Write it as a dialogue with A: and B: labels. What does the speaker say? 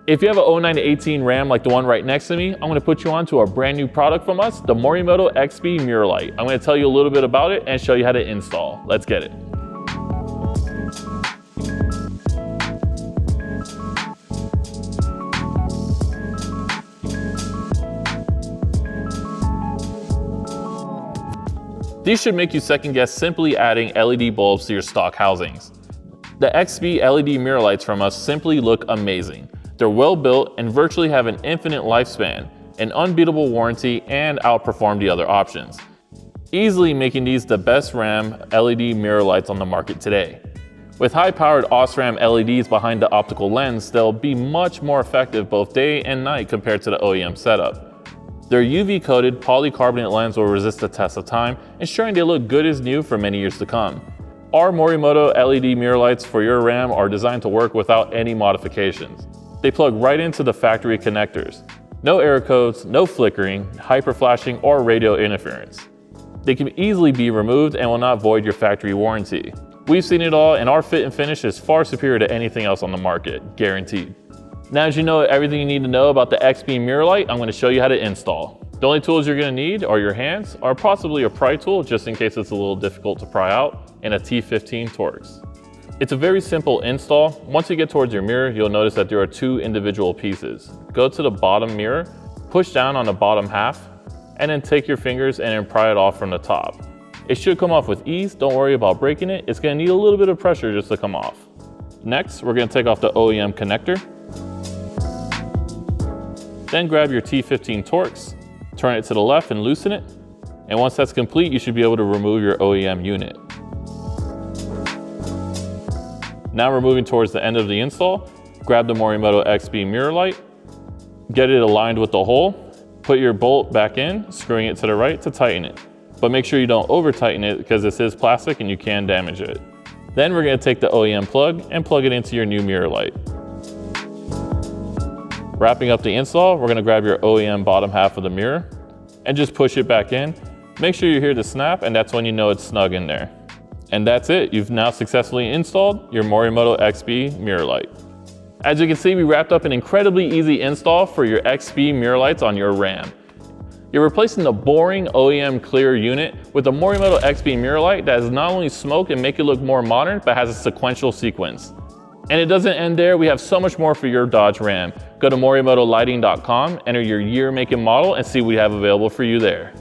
A: If you have an 09 to 18 RAM like the one right next to me, I'm going to put you on to a brand new product from us, the Morimoto XB Mirror Light. I'm going to tell you a little bit about it and show you how to install. Let's get it. These should make you second guess simply adding LED bulbs to your stock housings. The XB LED mirror lights from us simply look amazing. They're well built and virtually have an infinite lifespan, an unbeatable warranty, and outperform the other options, easily making these the best RAM LED mirror lights on the market today. With high-powered OSRAM LEDs behind the optical lens, they'll be much more effective both day and night compared to the OEM setup. Their UV-coated polycarbonate lens will resist the test of time, ensuring they look good as new for many years to come. Our Morimoto LED mirror lights for your RAM are designed to work without any modifications. They plug right into the factory connectors. No error codes, no flickering, hyperflashing, or radio interference. They can easily be removed and will not void your factory warranty. We've seen it all, and our fit and finish is far superior to anything else on the market, guaranteed. Now that you know everything you need to know about the XB Mirror Light, I'm going to show you how to install. The only tools you're going to need are your hands, or possibly a pry tool just in case it's a little difficult to pry out, and a T15 Torx. It's a very simple install. Once you get towards your mirror, you'll notice that there are two individual pieces. Go to the bottom mirror, push down on the bottom half, and then take your fingers and then pry it off from the top. It should come off with ease. Don't worry about breaking it. It's going to need a little bit of pressure just to come off. Next, we're going to take off the OEM connector. Then grab your T15 Torx, turn it to the left and loosen it. And once that's complete, you should be able to remove your OEM unit. Now we're moving towards the end of the install. Grab the Morimoto XB mirror light, get it aligned with the hole, put your bolt back in, screwing it to the right to tighten it. But make sure you don't over tighten it because this is plastic and you can damage it. Then we're going to take the OEM plug and plug it into your new mirror light. Wrapping up the install, we're going to grab your OEM bottom half of the mirror and just push it back in. Make sure you hear the snap, and that's when you know it's snug in there. And that's it. You've now successfully installed your Morimoto XB mirror light. As you can see, we wrapped up an incredibly easy install for your XB mirror lights on your RAM. You're replacing the boring OEM clear unit with a Morimoto XB mirror light that is not only smoke and make it look more modern, but has a sequential sequence. And it doesn't end there. We have so much more for your Dodge Ram. Go to morimotolighting.com, enter your year, make, and model, and see what we have available for you there.